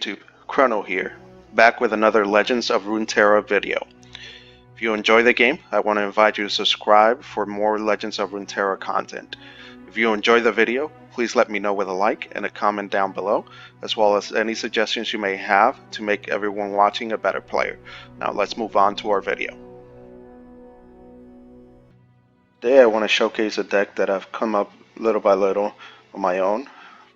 YouTube, Chrono here, back with another Legends of Runeterra video. If you enjoy the game, I want to invite you to subscribe for more Legends of Runeterra content. If you enjoy the video, please let me know with a like and a comment down below, as well as any suggestions you may have to make everyone watching a better player. Now let's move on to our video. Today I want to showcase a deck that I've come up little by little on my own.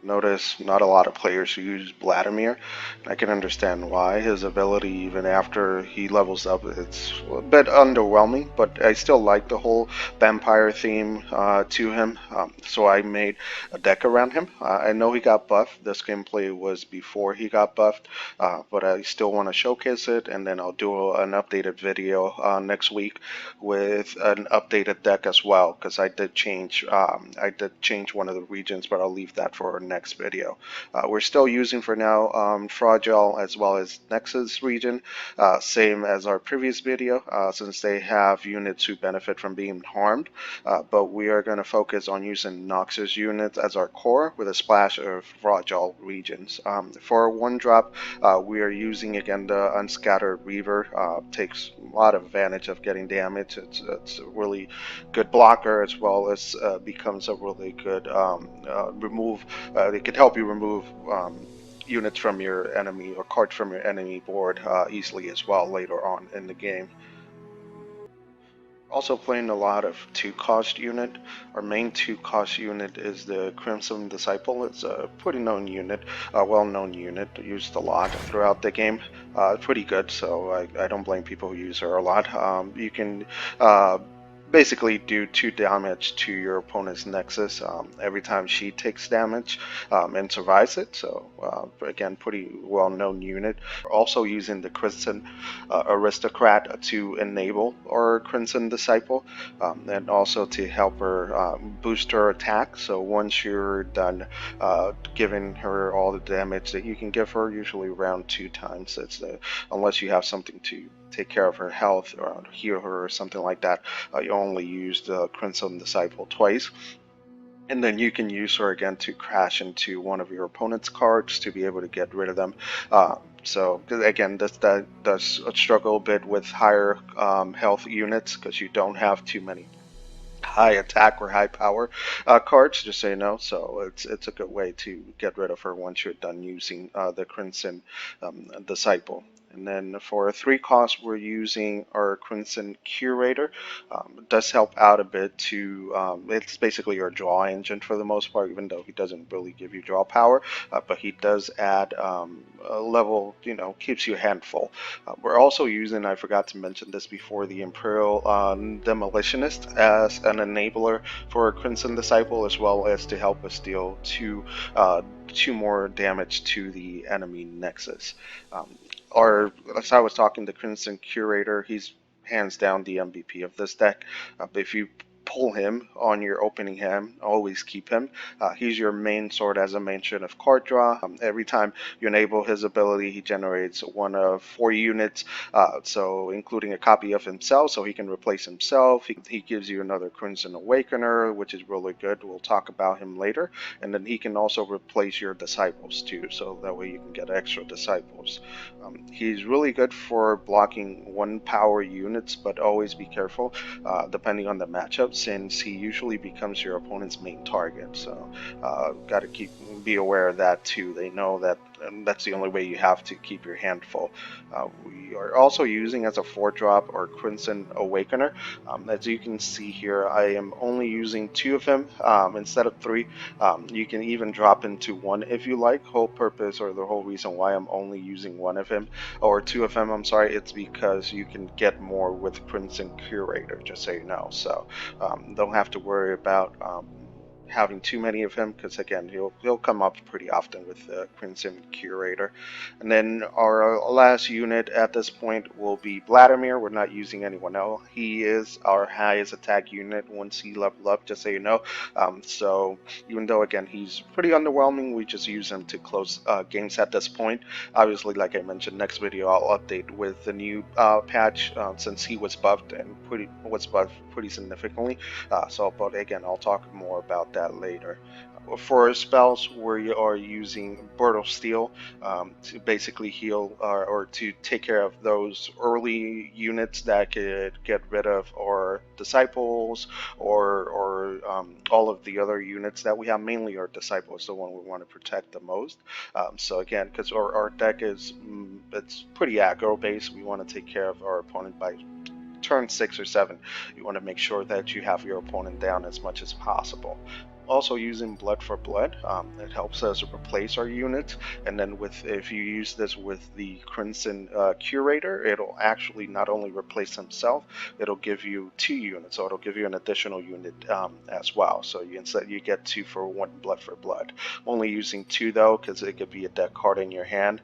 Notice not a lot of players use Vladimir. I can understand why. His ability, even after he levels up, it's a bit underwhelming, but I still like the whole vampire theme to him, so I made a deck around him. I know he got buffed. This gameplay was before he got buffed, but I still want to showcase it, and then I'll do an updated video next week with an updated deck as well, because I did change one of the regions, but I'll leave that for next video. We're still using for now Freljord as well as Noxus region, same as our previous video, since they have units who benefit from being harmed, but we are going to focus on using Noxus units as our core with a splash of Freljord regions. For one drop, we are using again the Unscattered Reaver. Takes a lot of advantage of getting damage. It's a really good blocker, as well as becomes a really good remove. It can help you remove units from your enemy or cards from your enemy board easily as well later on in the game. Also playing a lot of 2-cost unit. Our main 2-cost unit is the Crimson Disciple. It's a pretty known unit, a well-known unit, used a lot throughout the game. Pretty good, so I don't blame people who use her a lot. You can basically do 2 damage to your opponent's Nexus every time she takes damage and survives it. So again, pretty well-known unit. We're also using the Crimson Aristocrat to enable our Crimson Disciple, and also to help her boost her attack. So once you're done giving her all the damage that you can give her, usually around 2 times. It's unless you have something to take care of her health or heal her or something like that, you only use the Crimson Disciple twice. And then you can use her again to crash into one of your opponent's cards to be able to get rid of them. So again, that does struggle a bit with higher health units, because you don't have too many high attack or high power cards, just so you know. So it's a good way to get rid of her once you're done using the Crimson Disciple. And then for 3 costs, we're using our Crimson Curator. It does help out a bit to, it's basically your draw engine for the most part, even though he doesn't really give you draw power, but he does add a level, keeps you a handful. We're also using, I forgot to mention this before, the Imperial Demolitionist as an enabler for Crimson Disciple, as well as to help us deal 2 more damage to the enemy Nexus. As I was talking, the Crimson Curator, he's hands down the MVP of this deck. If you pull him on your opening hand, always keep him. He's your main sword, as I mentioned, of card draw. Every time you enable his ability, he generates 1 of 4 units, so including a copy of himself, so he can replace himself. He gives you another Crimson Awakener, which is really good. We'll talk about him later. And then he can also replace your disciples too, so that way you can get extra disciples. He's really good for blocking 1 power units, but always be careful depending on the matchup, since he usually becomes your opponent's main target. So gotta be aware of that too. They know that that's the only way you have to keep your hand full. We are also using as a 4-drop or Crimson Awakener. As you can see here, I am only using 2 of him instead of 3. You can even drop into 1 if you like. Whole purpose, or the whole reason why I'm only using 1 of him, or 2 of him, I'm sorry, it's because you can get more with Crimson Curator, just so you know. So don't have to worry about having too many of him, because again, he'll come up pretty often with the Crimson Curator. And then our last unit at this point will be Vladimir. We're not using anyone else. He is our highest attack unit once he leveled up, just so you know. So even though again he's pretty underwhelming, we just use him to close games at this point. Obviously, like I mentioned, next video I'll update with the new patch, since he was buffed and pretty significantly. But again, I'll talk more about that later. For spells, we are using Bird of Steel to basically heal or to take care of those early units that could get rid of our disciples or all of the other units that we have. Mainly our disciples, the one we want to protect the most. So again, because our deck is it's pretty aggro based, we want to take care of our opponent by turn 6 or 7. You want to make sure that you have your opponent down as much as possible. Also using blood for blood, it helps us replace our units, and then if you use this with the Crimson Curator, it'll actually not only replace himself, it'll give you 2 units, so it'll give you an additional unit as well. So you get 2 for 1 blood for blood. Only using 2 though, because it could be a deck card in your hand,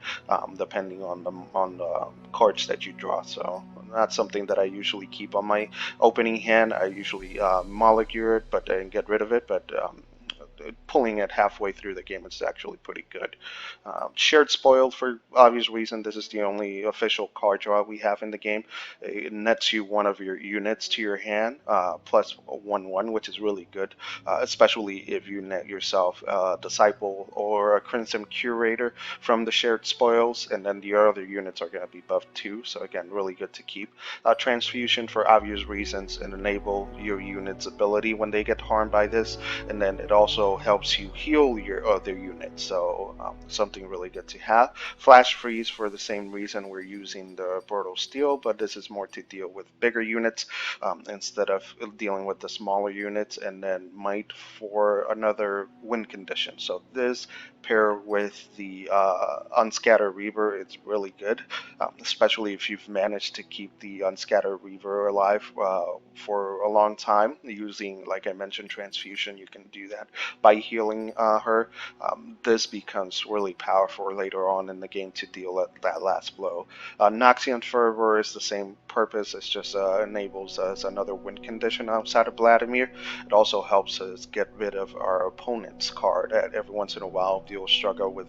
depending on the cards that you draw. So that's something that I usually keep on my opening hand. I usually molecule it, but and get rid of it. But pulling it halfway through the game is actually pretty good. Shared Spoil, for obvious reason, this is the only official card draw we have in the game. It nets you one of your units to your hand, plus a 1/1, which is really good, especially if you net yourself a Disciple or a Crimson Curator from the Shared Spoils, and then the other units are going to be buffed too, so again, really good to keep. Transfusion, for obvious reasons, and enable your unit's ability when they get harmed by this, and then it also helps you heal your other units, so something really good to have. Flash Freeze, for the same reason we're using the Bird of Steel, but this is more to deal with bigger units instead of dealing with the smaller units. And then Might for another win condition. So this paired with the Unscatter Reaver, it's really good, especially if you've managed to keep the Unscatter Reaver alive for a long time using, like I mentioned, Transfusion. You can do that by healing her. This becomes really powerful later on in the game to deal that last blow. Noxian Fervor is the same purpose. It just enables us another win condition outside of Vladimir. It also helps us get rid of our opponent's card. Every once in a while you'll struggle with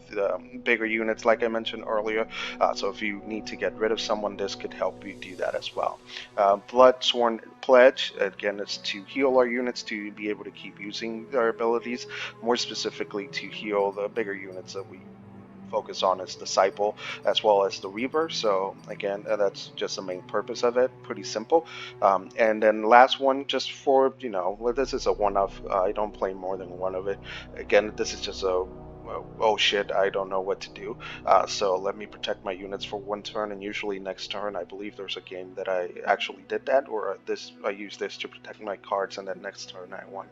bigger units, like I mentioned earlier, so if you need to get rid of someone, this could help you do that as well. Bloodsworn Pledge, again, is to heal our units to be able to keep using their abilities, more specifically to heal the bigger units that we focus on as Disciple as well as the Reaver. So again, that's just the main purpose of it. Pretty simple. And then last one, just for, this is a one-off. I don't play more than one of it. Again, this is just a oh shit, I don't know what to do, so let me protect my units for 1 turn, and usually next turn, I believe there's a game that I actually did that, or I use this to protect my cards, and then next turn I won.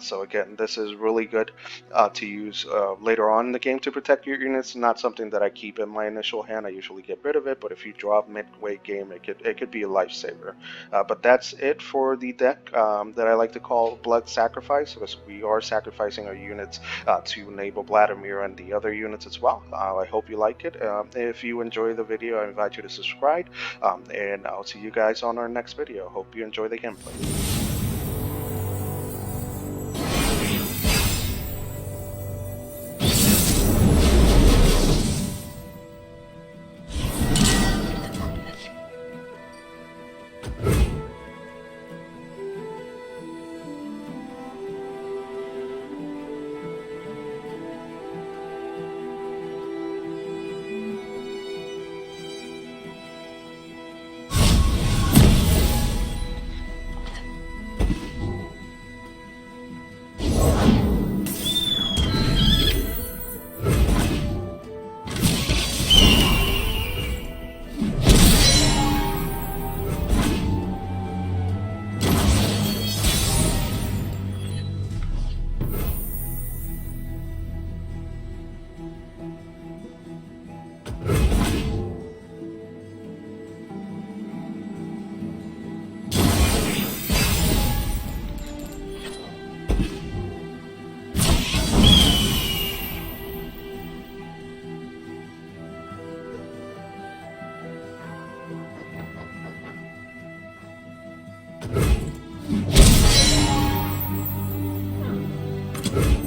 So again, this is really good to use later on in the game to protect your units. Not something that I keep in my initial hand. I usually get rid of it, but if you drop midway game, it could be a lifesaver. But that's it for the deck that I like to call Blood Sacrifice, because we are sacrificing our units to enable Vladimir and the other units as well. I hope you like it. If you enjoy the video, I invite you to subscribe, and I'll see you guys on our next video. Hope you enjoy the gameplay.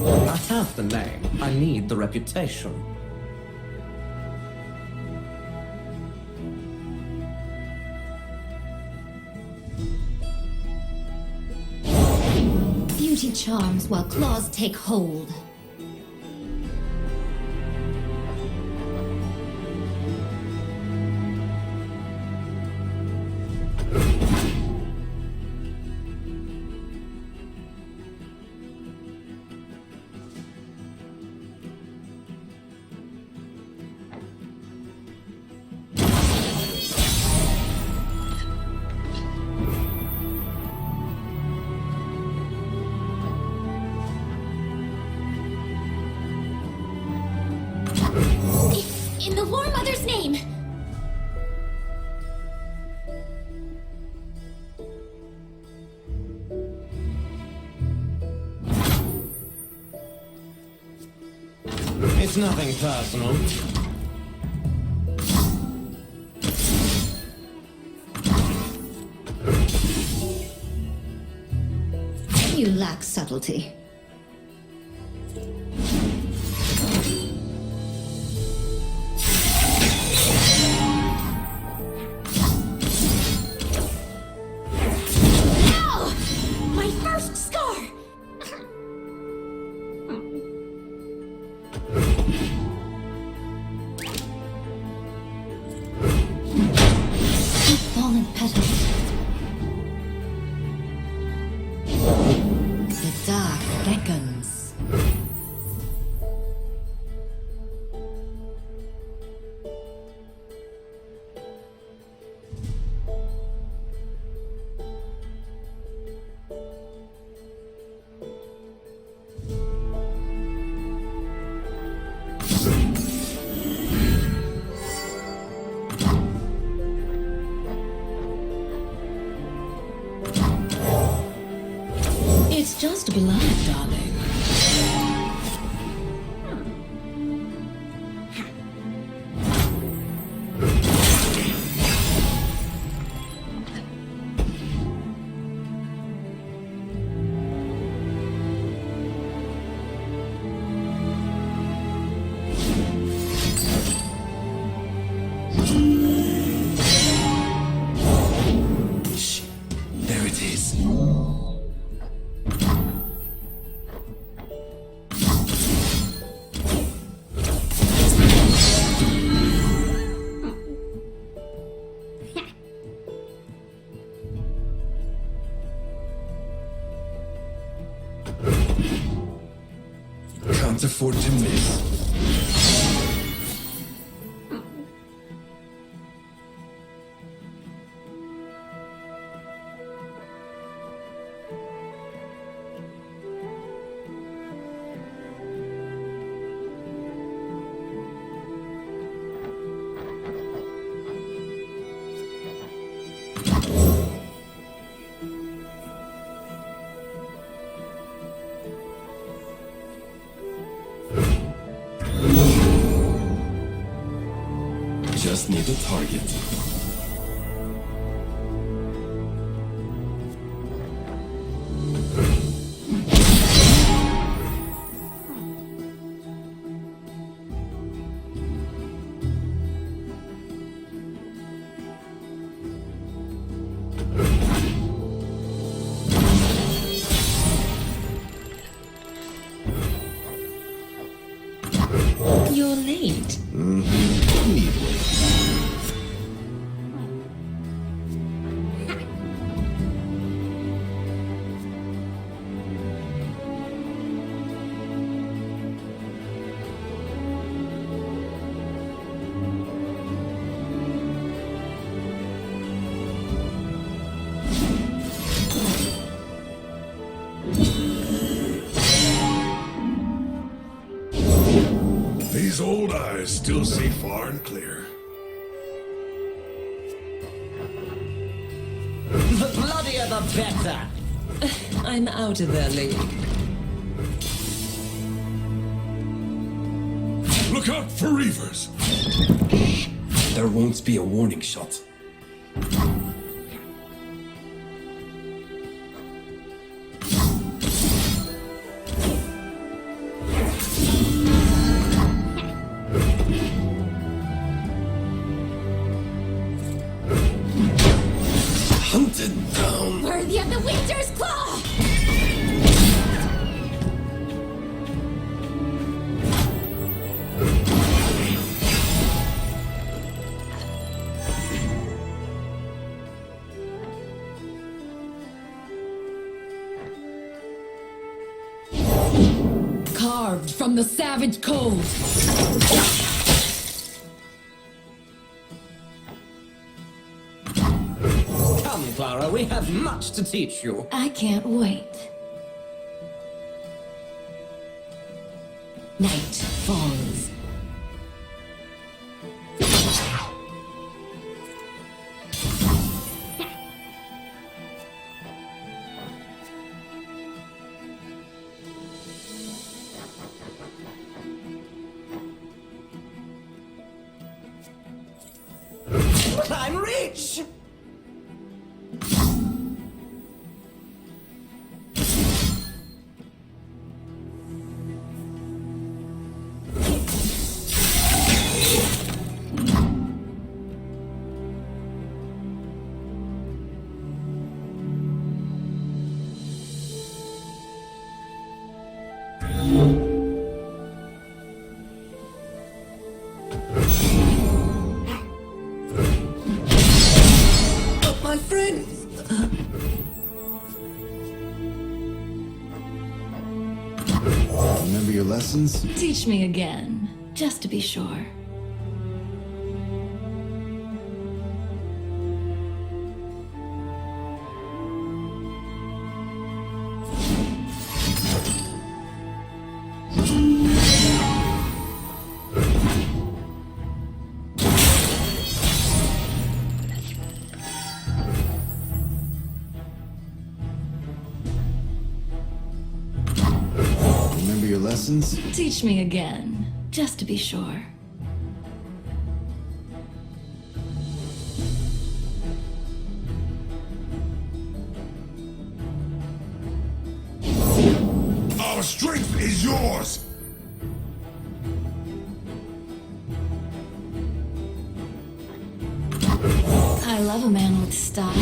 I have the name. I need the reputation. You Beauty charms while claws take hold. In the War Mother's name! It's nothing personal. You lack subtlety. Ow! My first scar! Fallen petals. The dark beckons. It's just blood, darling. Shh. There it is. Can't afford to miss. Just need a target. You're late. Need wait. These old eyes still see far and clear. The bloodier the better. I'm out of their league. Look out for reavers! There won't be a warning shot. Hunted down. Worthy of the Winter's Claw! from the savage cold. Come, Clara, we have much to teach you. I can't wait. Night falls. I'm rich! My friend! Remember your lessons? Teach me again, just to be sure. Remember your lessons? Teach me again, just to be sure. Our strength is yours! I love a man with style.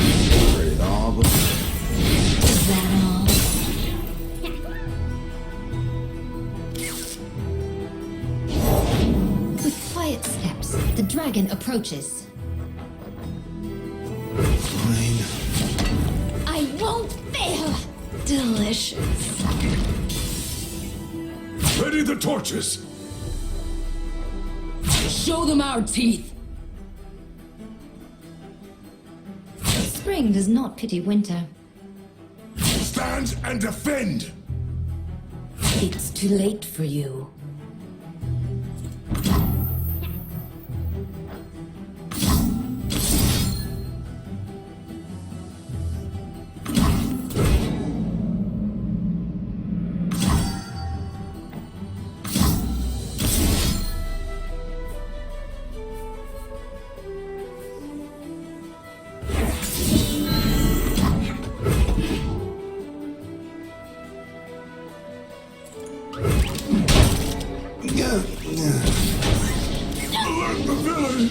Rated all but Is that all? With quiet steps, the dragon approaches. fine. I won't fail! Delicious. Ready the torches! Show them our teeth! Spring does not pity winter. Stand and defend! It's too late for you. Alert the villain!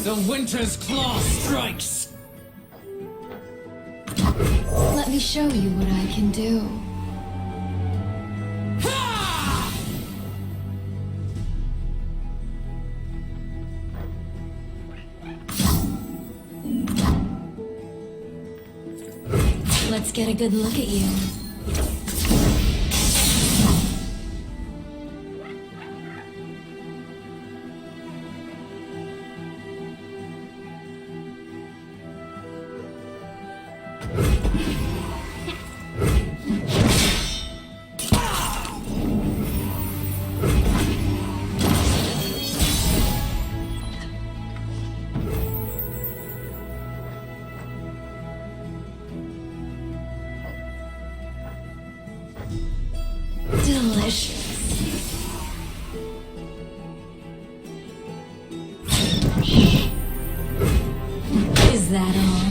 The winter's claw strikes! Let me show you what I can do. Ha! Let's get a good look at you. Delicious. Is that all?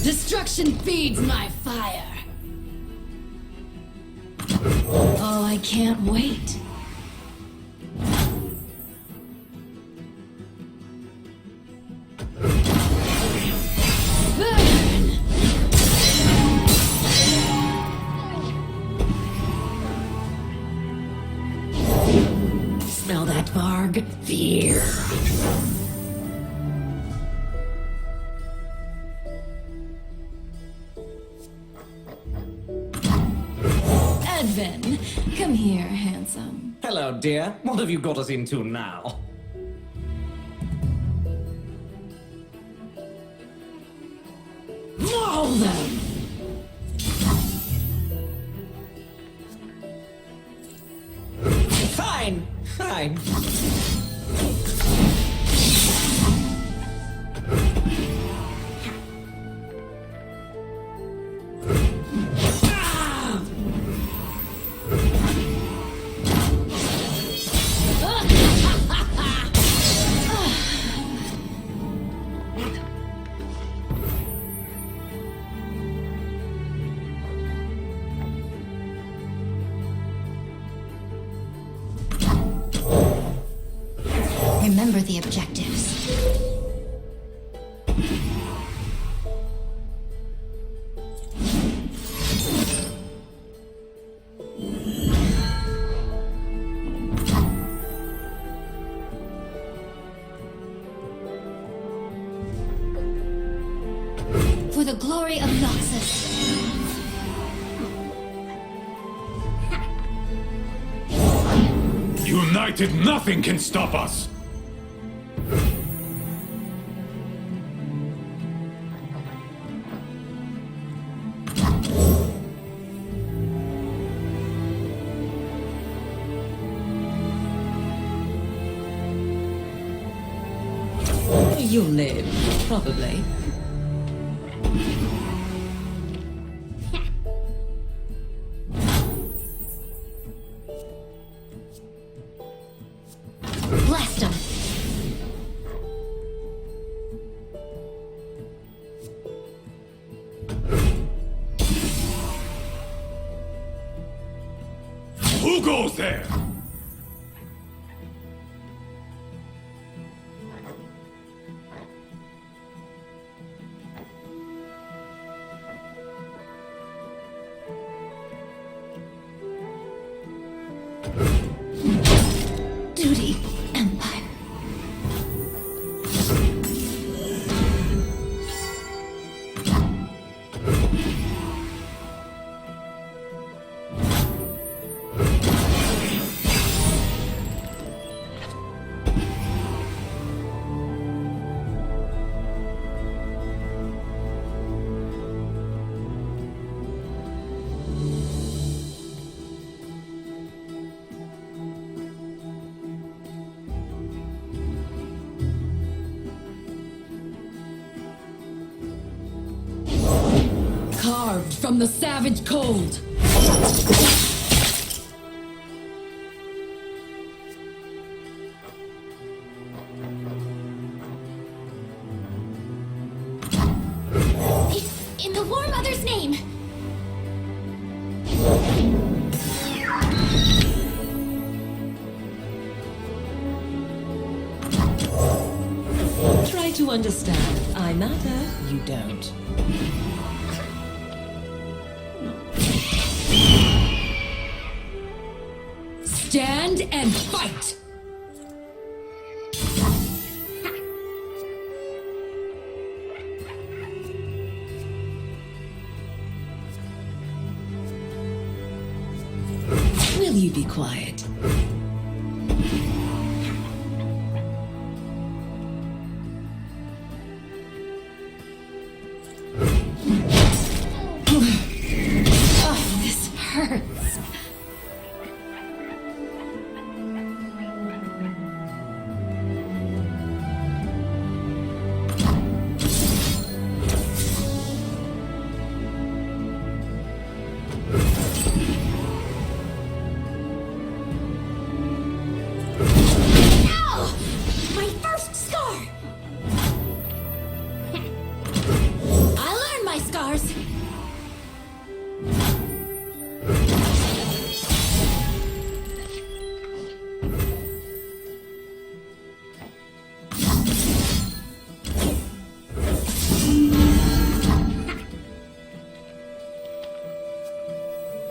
Destruction feeds my fire. Oh, I can't wait. Burn! Smell that, Varg? Fear. Advent, come here, handsome. Hello, dear. What have you got us into now? Maul them! Fine! Fine. Remember the objectives. For the glory of Noxus. United, nothing can stop us! You'll live, probably. Blast them! Who goes there? Duty, Empire. Carved from the savage cold. It's in the War Mother's name. Try to understand. I matter, you don't. Stand and fight! Will you be quiet? Oh, this hurts.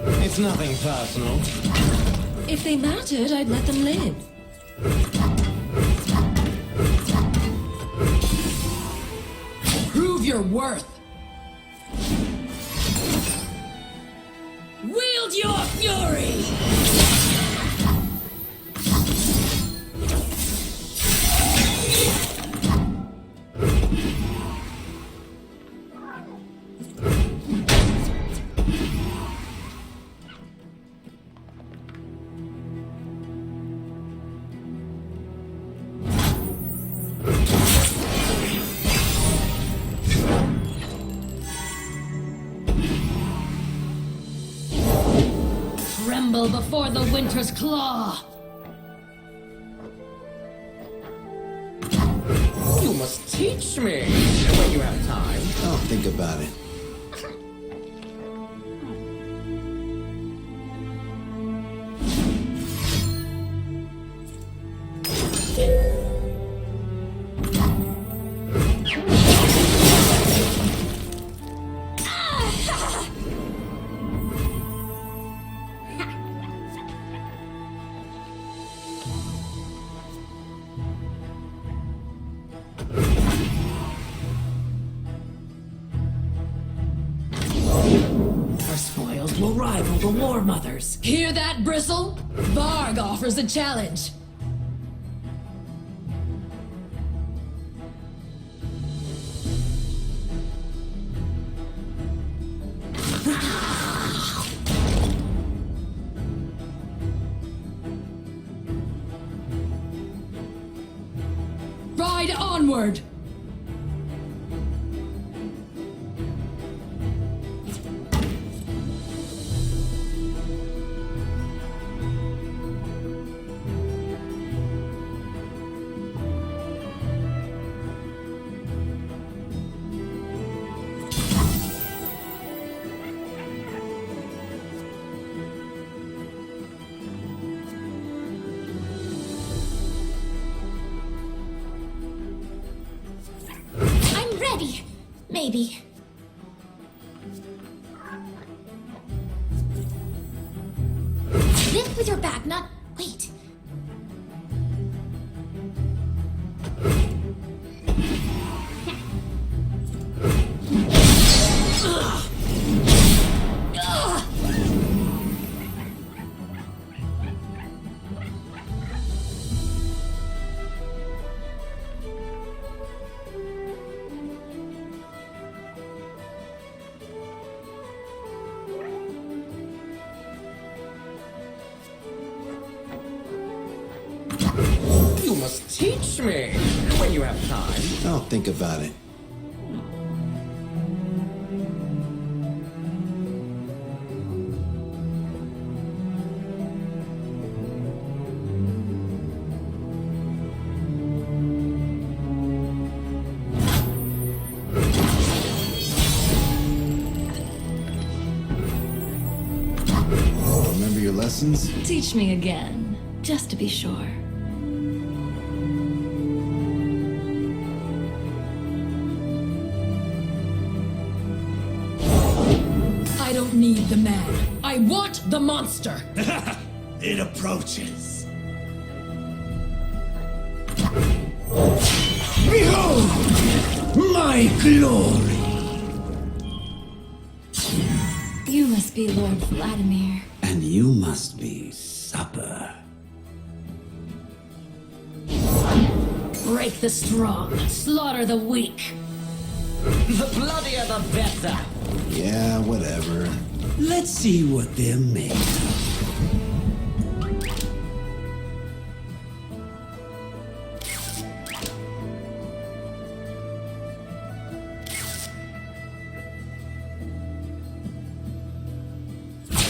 It's nothing personal. If they mattered, I'd let them live. Prove your worth. Wield your fury! Tremble before the winter's claw! You must teach me when you have time. I'll think about it. Our spoils will rival the War Mothers. Hear that, Bristle? Varg offers a challenge. Ride onward! I'm ready. Maybe. Lift with your back, not... Wait. You must teach me when you have time. I'll think about it. Remember your lessons? Teach me again, just to be sure. I don't need the man. I want the monster. It approaches. Behold my glory. You must be Lord Vladimir. And you must be supper. Break the strong, slaughter the weak. The bloodier the better. Yeah, whatever. Let's see what they're made of.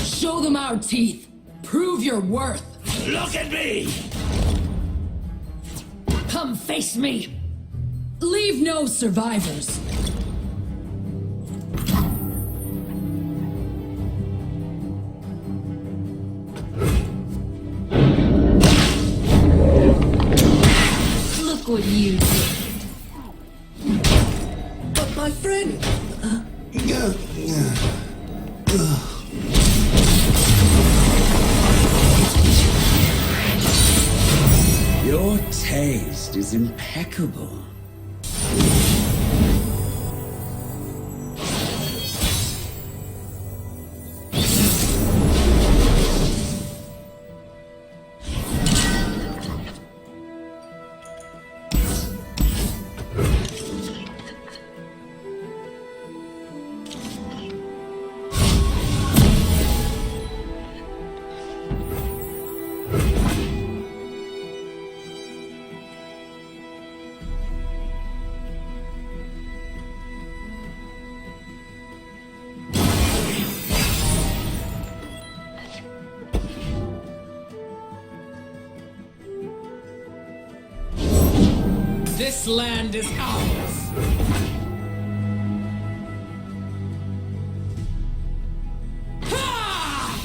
Show them our teeth. Prove your worth. Look at me. Come face me. Leave no survivors. Look what you did. But my friend, taste is impeccable. This land is ours! Ha!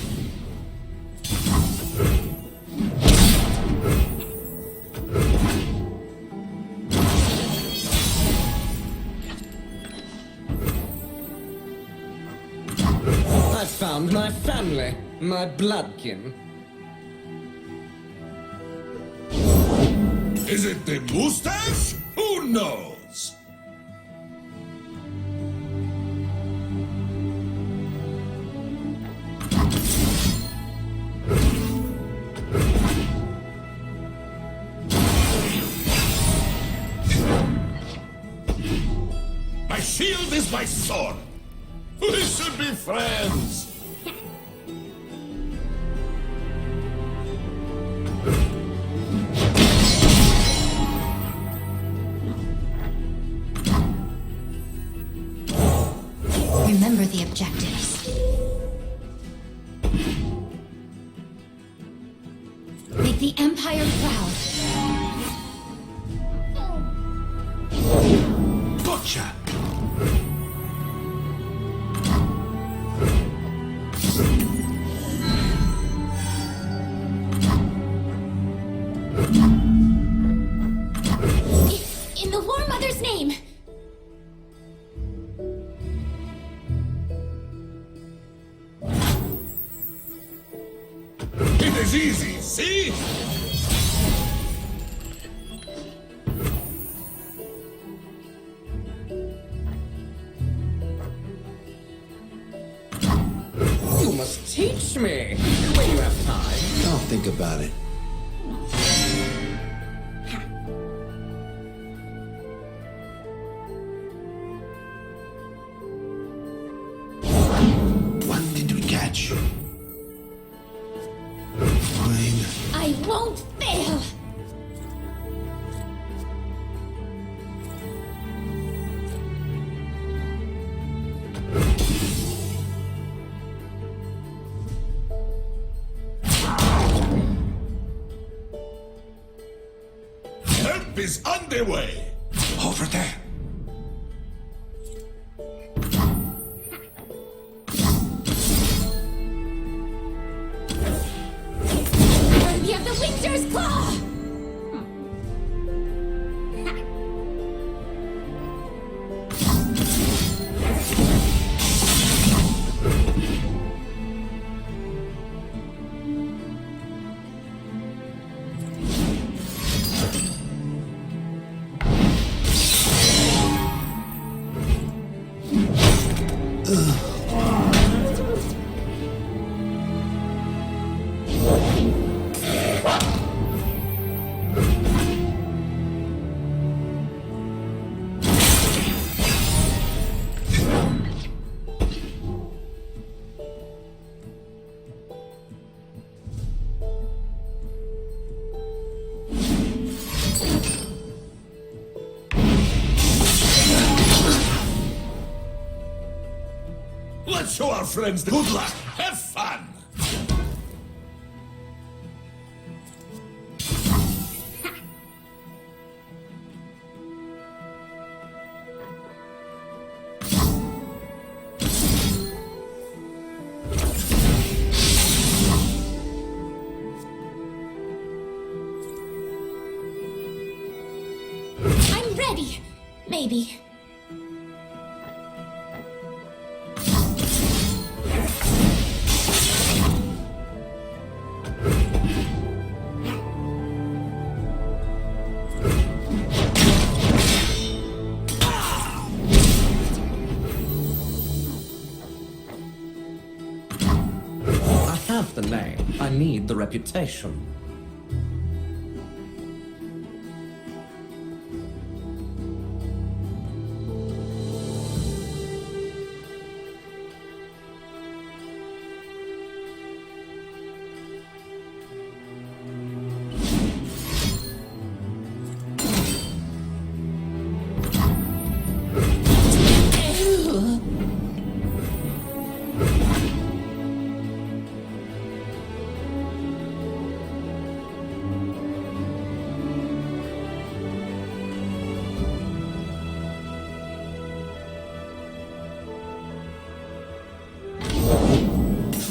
I found my family, my bloodkin. Is it the mustache? Who knows? My shield is my sword. We should be friends. Remember the objectives. Make the Empire proud. Gotcha. In the War Mother's name! It is easy, see? You must teach me when you have time. I'll think about it. What did we catch? Fine. I won't fail! Help is underway. Over there. Worthy of the Winter's Claw! Let's show our friends the good luck. Have fun. I'm ready. Maybe. the name. I need the reputation.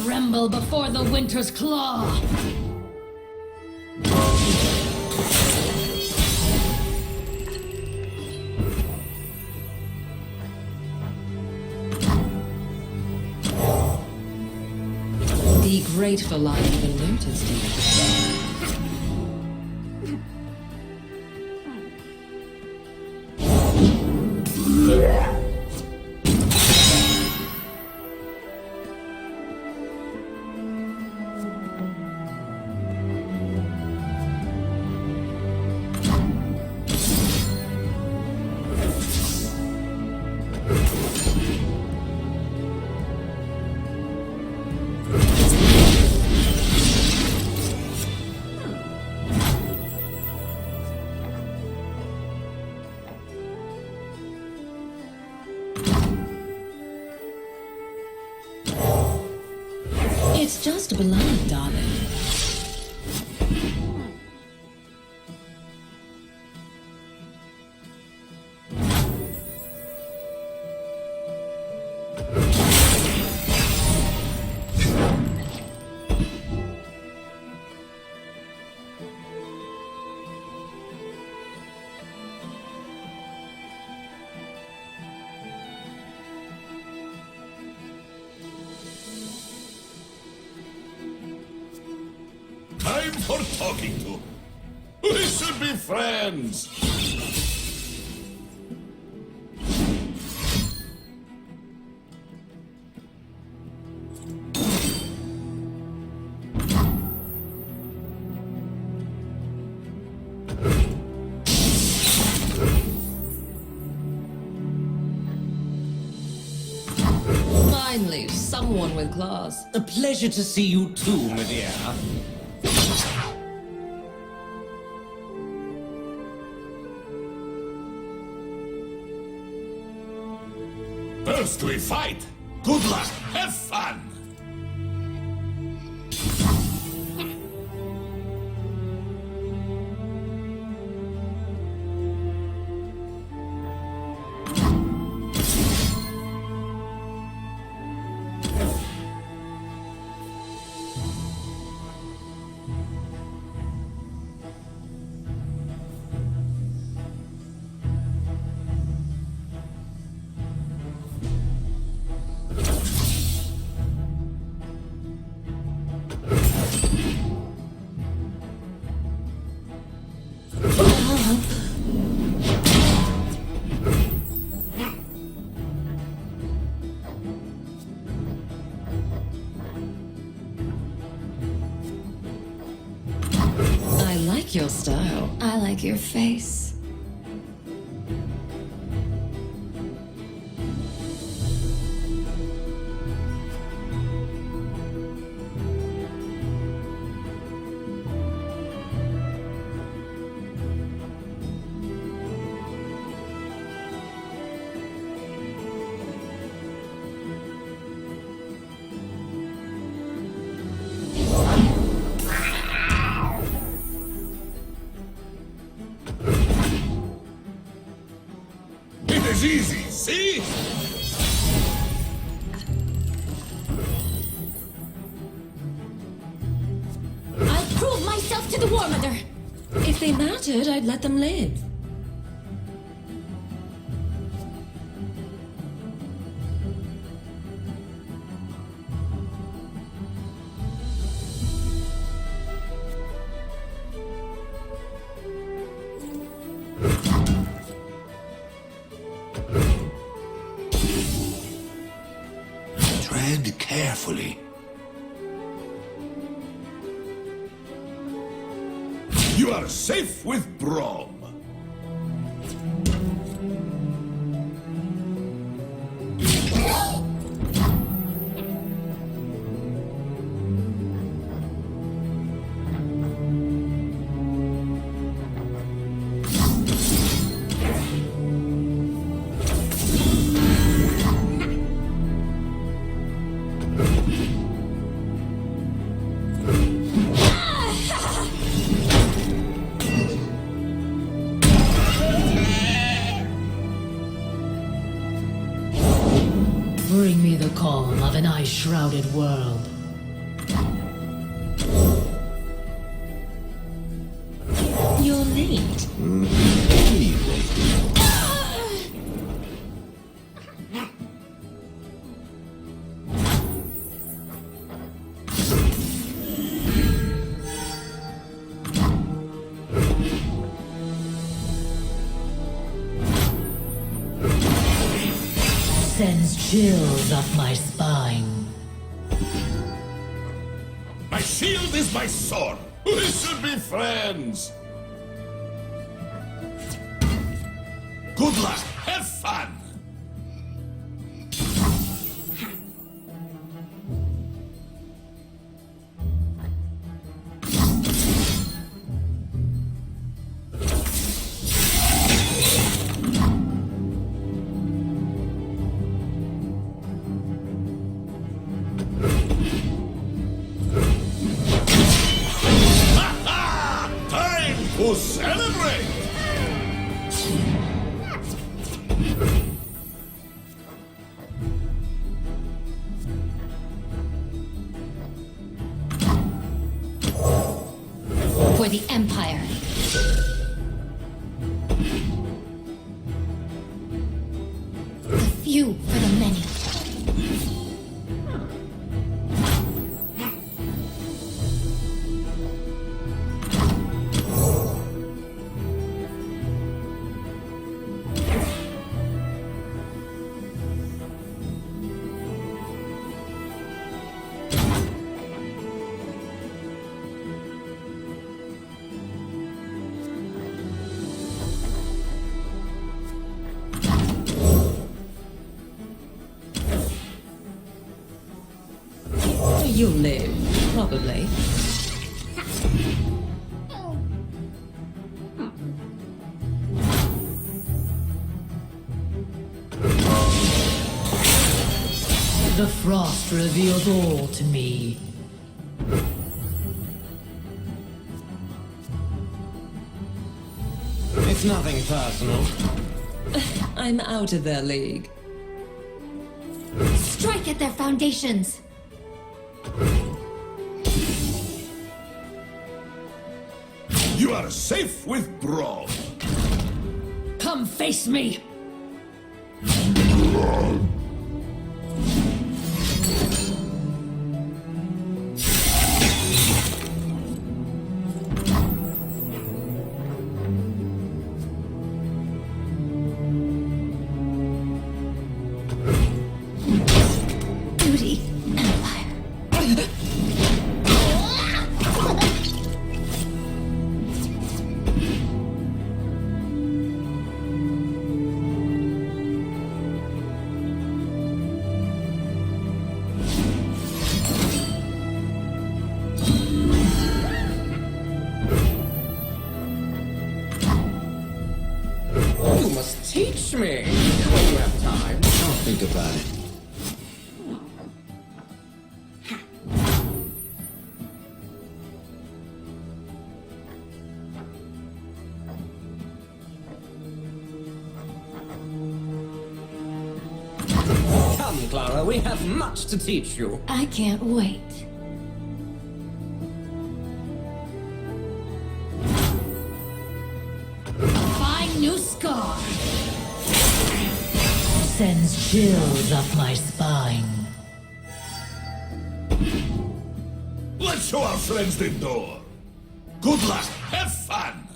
Tremble before the winter's claw! Be grateful I even noticed you. It's just blood, darling. Time for talking to. We should be friends. Finally, someone with claws. A pleasure to see you too, my dear. First we fight. Good luck. Have fun. I like your style. I like your face. It is easy, see? I'll prove myself to the War Mother. If they mattered, I'd let them live. Tread carefully. You are safe with Brom. Bring me the calm of an ice-shrouded world. You're late. Anyway, Sends chills up my spine. My shield is my sword. We should be friends. Good luck. Have fun. Time to celebrate! For the Empire. The few for the many. You'll live, probably. The frost reveals all to me. It's nothing personal. I'm out of their league. Strike at their foundations. You are safe with Brom. Come face me! Duty. Empire. You must teach me when you have time. I'll think about it. Come, Clara, we have much to teach you. I can't wait. A fine new scar. Sends chills up my spine. Let's show our friends the door. Good luck. Have fun.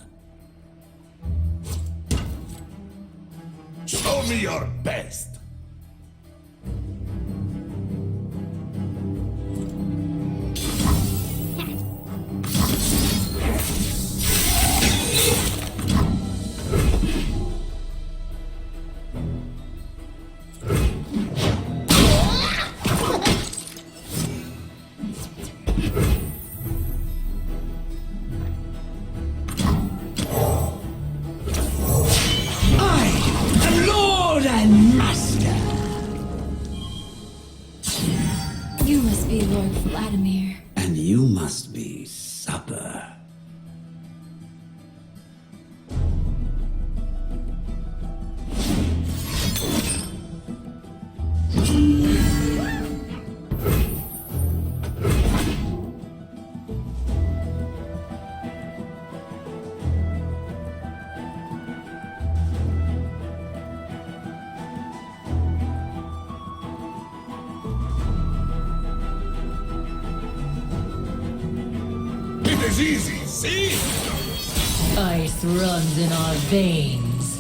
Show me your best. I am Lord and Master. You must be Lord Vladimir. And you must be supper. It is easy, see? Ice runs in our veins.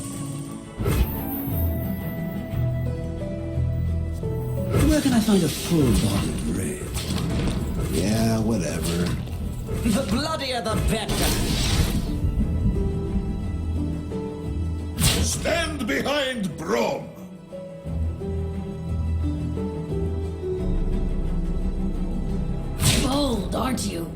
Where can I find a full-bodied red? Yeah, whatever. The bloodier the better. Stand behind Brom. Bold, aren't you?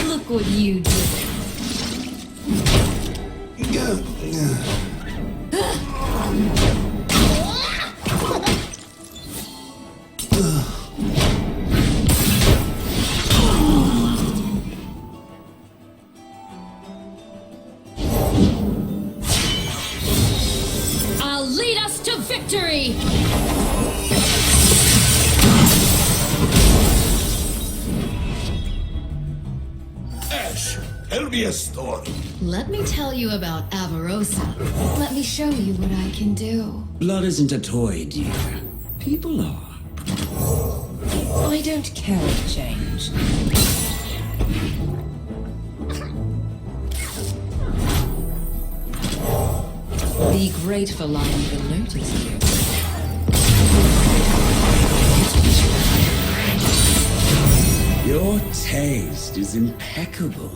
Look what you did. I'll lead us to victory! Ash, tell me a story. Let me tell you about Avarosa. Let me show you what I can do. Blood isn't a toy, dear. People are. I don't care to change. Be grateful I even noticed you. Your taste is impeccable.